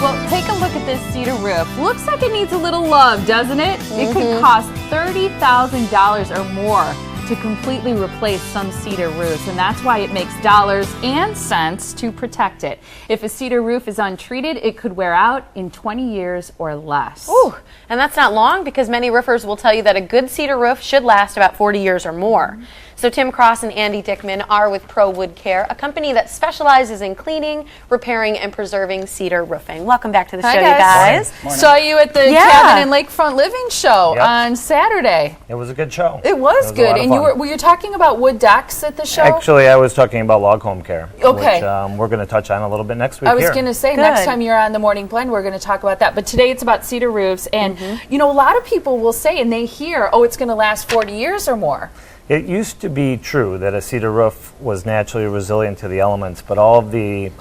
Well, take a look at this cedar roof. Looks like it needs a little love, doesn't it? It could cost $30,000 or more to completely replace some cedar roofs, and that's why it makes dollars and cents to protect it. If a cedar roof is untreated, it could wear out in 20 years or less. Ooh, and that's not long, because many roofers will tell you that a good cedar roof should last about 40 years or more. So Tim Cross and Andy Dickman are with ProWoodCare, a company that specializes in cleaning, repairing, and preserving cedar roofing. Welcome back to the show, you guys. Morning. Saw you at the Cabin and Lakefront Living show on Saturday. It was a good show. It was good. And were you talking about wood decks at the show? Actually, I was talking about log home care, which we're going to touch on a little bit next week. I was going to say, next time you're on the Morning Blend, we're going to talk about that. But today it's about cedar roofs. And, you know, a lot of people will say, and they hear, oh, it's going to last 40 years or more. It used to be true that a cedar roof was naturally resilient to the elements, but all of the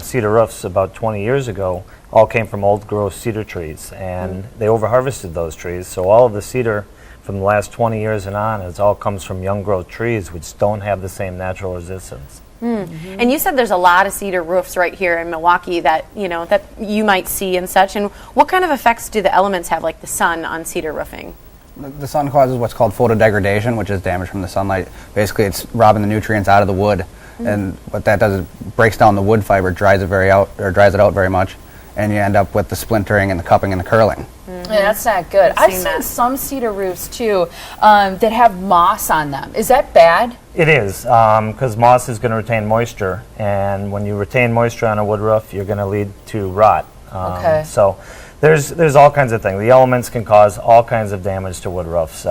cedar roofs about 20 years ago all came from old growth cedar trees, and they over-harvested those trees. So all of the cedar from the last 20 years and on, it all comes from young growth trees, which don't have the same natural resistance. And you said there's a lot of cedar roofs right here in Milwaukee that you might see and such. And what kind of effects do the elements have, like the sun, on cedar roofing? The sun causes what's called photodegradation, which is damage from the sunlight. Basically, it's robbing the nutrients out of the wood, and what that does is breaks down the wood fiber, dries it out very much, and you end up with the splintering and the cupping and the curling. Yeah, that's not good. I've seen some cedar roofs too that have moss on them. Is that bad? It is, because moss is going to retain moisture, and when you retain moisture on a wood roof, you're going to lead to rot. So there's all kinds of things. The elements can cause all kinds of damage to wood roofs.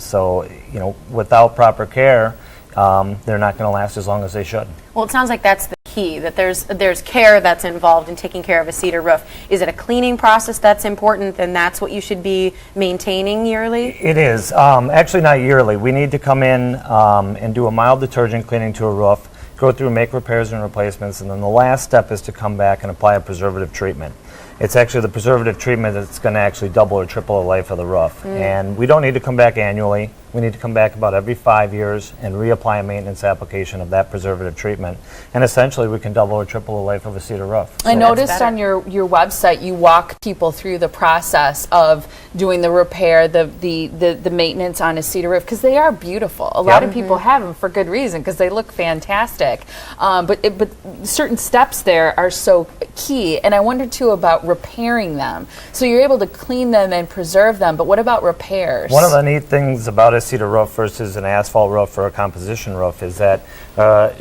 So, you know, without proper care, they're not going to last as long as they should. Well, it sounds like that's the key, that there's care that's involved in taking care of a cedar roof. Is it a cleaning process that's important, and that's what you should be maintaining yearly? It is. Actually, not yearly. We need to come in and do a mild detergent cleaning to a roof, go through, make repairs and replacements, and then the last step is to come back and apply a preservative treatment. It's actually the preservative treatment that's going to actually double or triple the life of the roof. And we don't need to come back annually. We need to come back about every 5 years and reapply a maintenance application of that preservative treatment. And essentially, we can double or triple the life of a cedar roof. I noticed on your website you walk people through the process of doing the repair, the maintenance on a cedar roof, because they are beautiful. A lot of people have them for good reason, because they look fantastic. But certain steps there are so key. And I wondered too about repairing them. So you're able to clean them and preserve them, but what about repairs? One of the neat things about a cedar roof versus an asphalt roof or a composition roof is that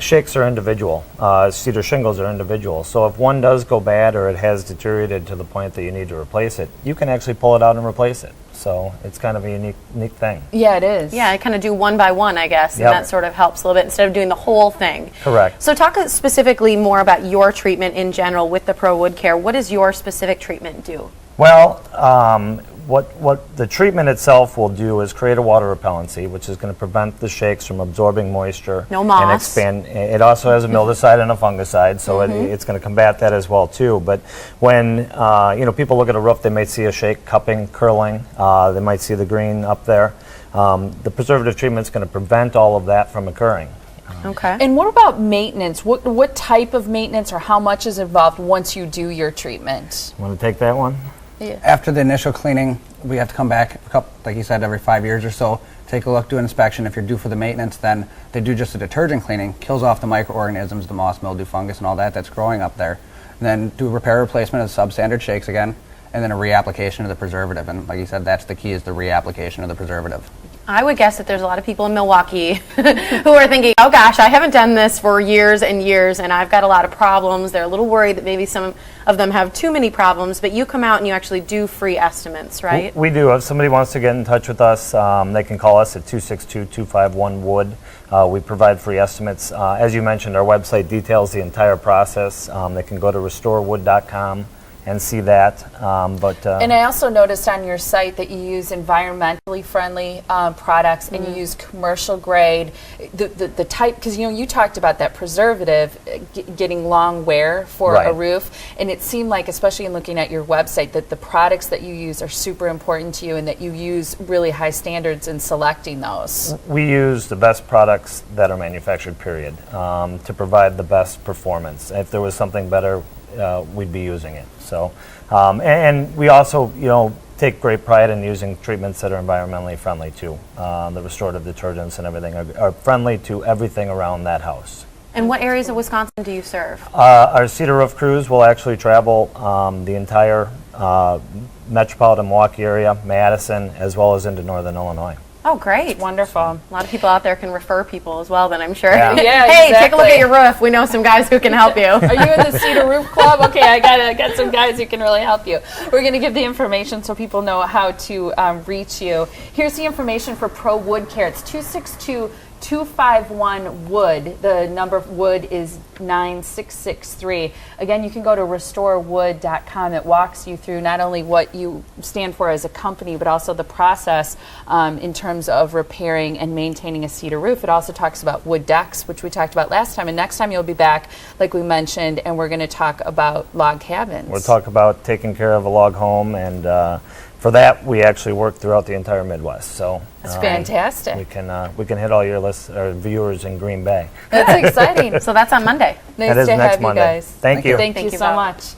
shakes are individual. Cedar shingles are individual. So if one does go bad or it has deteriorated to the point that you need to replace it, you can actually pull it out and replace it. So it's kind of a unique thing. Yeah, it is. Yeah, I kind of do one by one, I guess, and that sort of helps a little bit instead of doing the whole thing. Correct. So talk specifically more about your treatment in general with the ProWoodCare. What does your specific treatment do? Well, what the treatment itself will do is create a water repellency, which is going to prevent the shakes from absorbing moisture. No moss. And expand. It also has a mildicide and a fungicide, so it's going to combat that as well too. But when people look at a roof, they might see a shake cupping, curling. They might see the green up there. The preservative treatment is going to prevent all of that from occurring. Okay. And what about maintenance? What type of maintenance or how much is involved once you do your treatment? Want to take that one? Yeah. After the initial cleaning, we have to come back, like you said, every 5 years or so, take a look, do an inspection. If you're due for the maintenance, then they do just a detergent cleaning, kills off the microorganisms, the moss, mildew, fungus, and all that's growing up there. And then do a repair replacement of substandard shakes again, and then a reapplication of the preservative. And like you said, that's the key, is the reapplication of the preservative. I would guess that there's a lot of people in Milwaukee who are thinking, oh gosh, I haven't done this for years and years, and I've got a lot of problems. They're a little worried that maybe some of them have too many problems, but you come out and you actually do free estimates, right? We do. If somebody wants to get in touch with us, they can call us at 262-251-WOOD. We provide free estimates. As you mentioned, our website details the entire process. They can go to restorewood.com and see that. And I also noticed on your site that you use environmentally friendly products, and you use commercial grade. The type, because you talked about that preservative getting long wear for a roof, and it seemed like, especially in looking at your website, that the products that you use are super important to you, and that you use really high standards in selecting those. We use the best products that are manufactured, period, to provide the best performance. If there was something better, we'd be using it. So, and we also, take great pride in using treatments that are environmentally friendly too. The restorative detergents and everything are friendly to everything around that house. And what areas of Wisconsin do you serve? Our Cedar Roof crews will actually travel the entire metropolitan Milwaukee area, Madison, as well as into northern Illinois. Oh, great. Wonderful. A lot of people out there can refer people as well, then I'm sure. Yeah. Yeah, Hey, take a look exactly. at your roof. We know some guys who can help you. Are you in the Cedar Roof Club? Okay, I got some guys who can really help you. We're going to give the information so people know how to reach you. Here's the information for ProWoodCare. It's 262-251-WOOD. The number of wood is 9663. Again, you can go to restorewood.com. It walks you through not only what you stand for as a company, but also the process in terms of repairing and maintaining a cedar roof. It also talks about wood decks, which we talked about last time. And next time you'll be back, like we mentioned, and we're going to talk about log cabins. We'll talk about taking care of a log home, and for that, we actually work throughout the entire Midwest. So That's fantastic. we can hit all your viewers in Green Bay. That's exciting. So that's on Monday. Nice That is to next have Monday. you guys. Thank you. Thank you you so both. much.